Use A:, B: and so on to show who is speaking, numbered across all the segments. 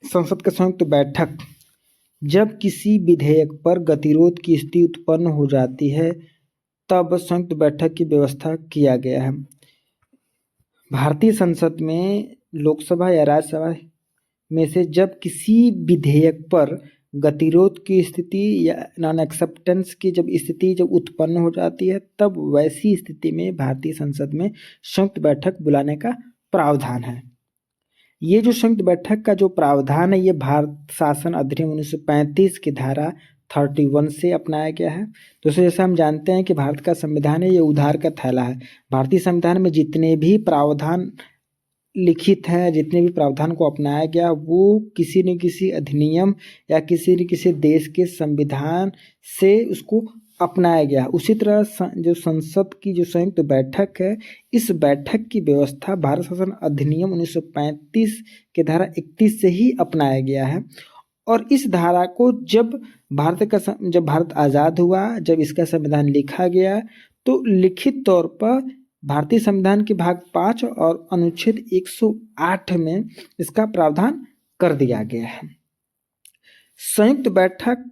A: संसद का संयुक्त बैठक जब किसी विधेयक पर गतिरोध की स्थिति उत्पन्न हो जाती है तब संयुक्त बैठक की व्यवस्था किया गया है। भारतीय संसद में लोकसभा या राज्यसभा में से जब किसी विधेयक पर गतिरोध की स्थिति या नॉन एक्सेप्टेंस की जब स्थिति जब उत्पन्न हो जाती है तब वैसी स्थिति में भारतीय संसद में संयुक्त बैठक बुलाने का प्रावधान है। ये जो संयुक्त बैठक का जो प्रावधान है ये भारत शासन अधिनियम 1935 की धारा 31 से अपनाया गया है। दोस्तों जैसे हम जानते हैं कि भारत का संविधान है ये उधार का थैला है। भारतीय संविधान में जितने भी प्रावधान लिखित हैं, जितने भी प्रावधान को अपनाया गया वो किसी न किसी अधिनियम या किसी न किसी देश के संविधान से उसको अपनाया गया। उसी तरह जो संसद की जो संयुक्त बैठक है इस बैठक की व्यवस्था भारत शासन अधिनियम 1935 के धारा 31 से ही अपनाया गया है। और इस धारा को जब भारत आज़ाद हुआ, जब इसका संविधान लिखा गया तो लिखित तौर पर भारतीय संविधान के भाग 5 और अनुच्छेद 108 में इसका प्रावधान कर दिया गया है। संयुक्त बैठक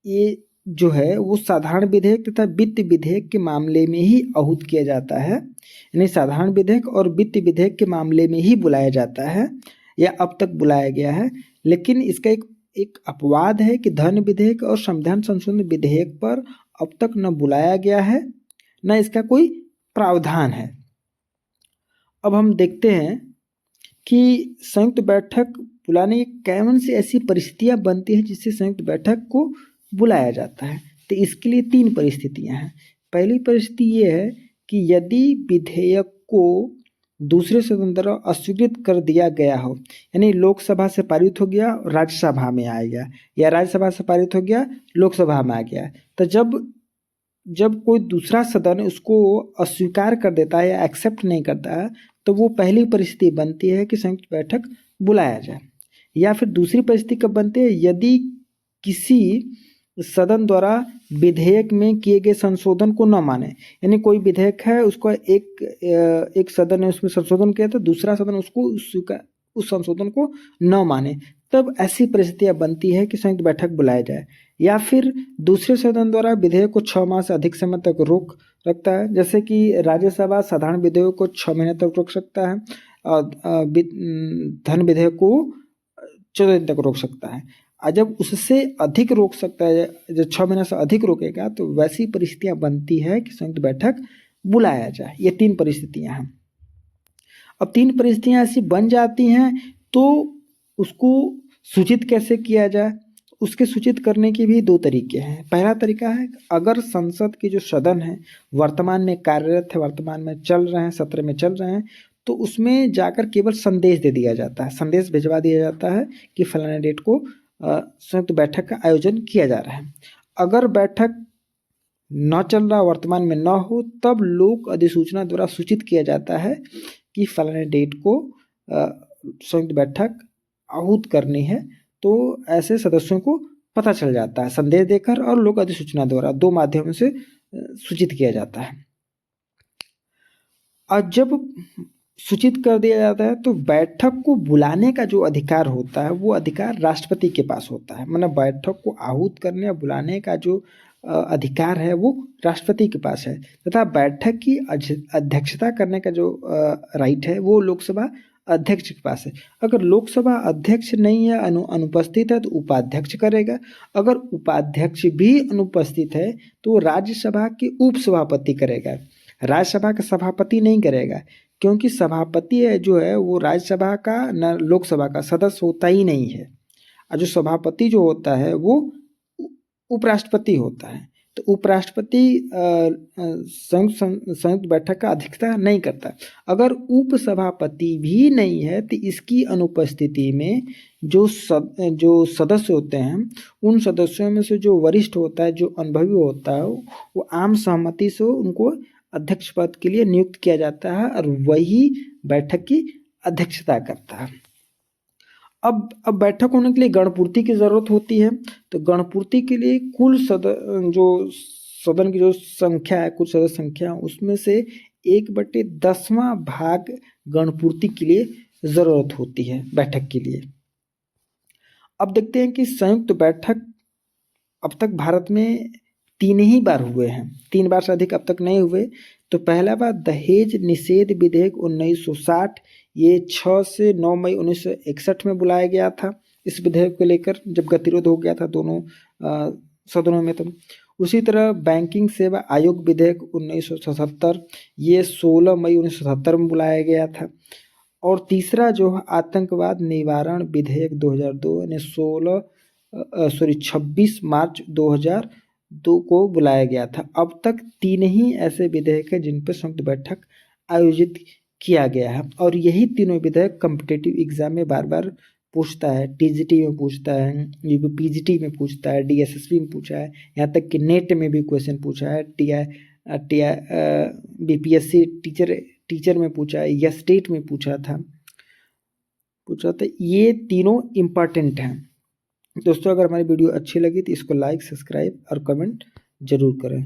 A: ये जो है वो साधारण विधेयक तथा वित्त विधेयक के मामले में ही आहूत किया जाता है, यानी साधारण विधेयक और वित्त विधेयक के मामले में ही बुलाया जाता है या अब तक बुलाया गया है। लेकिन इसका एक अपवाद है कि धन विधेयक और संविधान संशोधन विधेयक पर अब तक न बुलाया गया है न इसका कोई प्रावधान है। अब हम देखते हैं कि संयुक्त बैठक बुलाने की कौन सी ऐसी परिस्थितियां बनती हैं जिससे संयुक्त बैठक को बुलाया जाता है। तो इसके लिए 3 परिस्थितियां हैं। पहली परिस्थिति ये है कि यदि विधेयक को दूसरे सदन द्वारा अस्वीकृत कर दिया गया हो, यानी लोकसभा से पारित हो गया राज्यसभा में आ गया या राज्यसभा से पारित हो गया लोकसभा में आ गया, तो जब कोई दूसरा सदन उसको अस्वीकार कर देता है या एक्सेप्ट नहीं करता है तो वो पहली परिस्थिति बनती है कि संयुक्त बैठक बुलाया जाए। या फिर दूसरी परिस्थिति कब बनती है, यदि किसी सदन द्वारा विधेयक में किए गए संशोधन को न माने, यानी कोई विधेयक है उसको एक सदन ने उसमें संशोधन किया तो दूसरा सदन उसको उस संशोधन को न माने, तब ऐसी परिस्थितियां बनती है कि संयुक्त बैठक बुलाया जाए। या फिर दूसरे सदन द्वारा विधेयक को 6 माह से अधिक समय तक रोक रखता है, जैसे कि राज्यसभा साधारण विधेयक को 6 महीने तक रोक सकता है और धन विधेयक को 14 दिन तक रोक सकता है। और जब उससे अधिक रोक सकता है, जब 6 महीने से अधिक रोकेगा तो वैसी परिस्थितियां बनती है कि संयुक्त बैठक बुलाया जाए। ये 3 परिस्थितियां हैं। अब 3 परिस्थितियां ऐसी बन जाती हैं तो उसको सूचित कैसे किया जाए, उसके सूचित करने के भी 2 तरीके हैं। पहला तरीका है अगर संसद के जो सदन है वर्तमान में कार्यरत है, वर्तमान में चल रहे हैं, सत्र में चल रहे हैं, तो उसमें जाकर केवल संदेश दे दिया जाता है, संदेश भिजवा दिया जाता है कि फलाने डेट को संयुक्त बैठक का आयोजन किया जा रहा है। अगर बैठक न चल रहा, वर्तमान में न हो, तब लोक अधिसूचना द्वारा सूचित किया जाता है कि फलाने डेट को संयुक्त बैठक आहूत करनी है। तो ऐसे सदस्यों को पता चल जाता है, संदेश देकर और लोक अधिसूचना द्वारा 2 माध्यमों से सूचित किया जाता है। और जब सूचित कर दिया जाता है तो बैठक को बुलाने का जो अधिकार होता है वो अधिकार राष्ट्रपति के पास होता है। मतलब बैठक को आहूत करने या बुलाने का जो अधिकार है वो राष्ट्रपति के पास है, तथा बैठक की अध्यक्षता करने का जो राइट है वो लोकसभा अध्यक्ष के पास है। अगर लोकसभा अध्यक्ष नहीं है, अनुपस्थित है, तो उपाध्यक्ष करेगा। अगर उपाध्यक्ष भी अनुपस्थित है तो राज्यसभा के उपसभापति करेगा, राज्यसभा का सभापति नहीं करेगा, क्योंकि सभापति है जो है वो राज्यसभा का न लोकसभा का सदस्य होता ही नहीं है। और जो सभापति जो होता है वो उपराष्ट्रपति होता है। तो उपराष्ट्रपति संयुक्त बैठक का अध्यक्षता नहीं करता। अगर उपसभापति भी नहीं है तो इसकी अनुपस्थिति में जो सदस्य होते हैं उन सदस्यों में से जो वरिष्ठ होता है, जो अनुभवी होता है, वो आम सहमति से उनको अध्यक्ष पद के लिए नियुक्त किया जाता है और वही बैठक की अध्यक्षता करता है। अब बैठक होने के लिए गणपूर्ति की जरूरत होती है। तो गणपूर्ति के लिए कुल जो सदन की जो संख्या है, कुल सदस्य संख्या, उसमें से 1/10वां भाग गणपूर्ति के लिए जरूरत होती है बैठक के लिए। अब देखते हैं कि संयुक्त बैठक अब तक भारत में 3 ही बार हुए हैं, 3 बार से अधिक अब तक नहीं हुए। तो पहला बार दहेज निषेध विधेयक 1960, ये 6 से 9 मई 1961 में बुलाया गया था इस विधेयक को लेकर, जब गतिरोध हो गया था दोनों सदनों में। तो उसी तरह बैंकिंग सेवा आयोग विधेयक 1977, ये 16 मई 1977 में बुलाया गया था। और तीसरा जो है आतंकवाद निवारण विधेयक 2002 यानी 26 मार्च 2002 को बुलाया गया था। अब तक 3 ही ऐसे विधेयक हैं जिन पर संयुक्त बैठक आयोजित किया गया है, और यही तीनों विधेयक कॉम्पिटिटिव एग्जाम में बार बार पूछता है। टीजीटी में पूछता है, पीजीटी में पूछता है, डीएसएसबी में पूछा है, यहाँ तक कि नेट में भी क्वेश्चन पूछा है, बीपीएससी टीचर में पूछा है, या स्टेट में पूछा था। ये तीनों इम्पॉर्टेंट हैं। दोस्तों, अगर हमारी वीडियो अच्छी लगी तो इसको लाइक, सब्सक्राइब और कमेंट जरूर करें।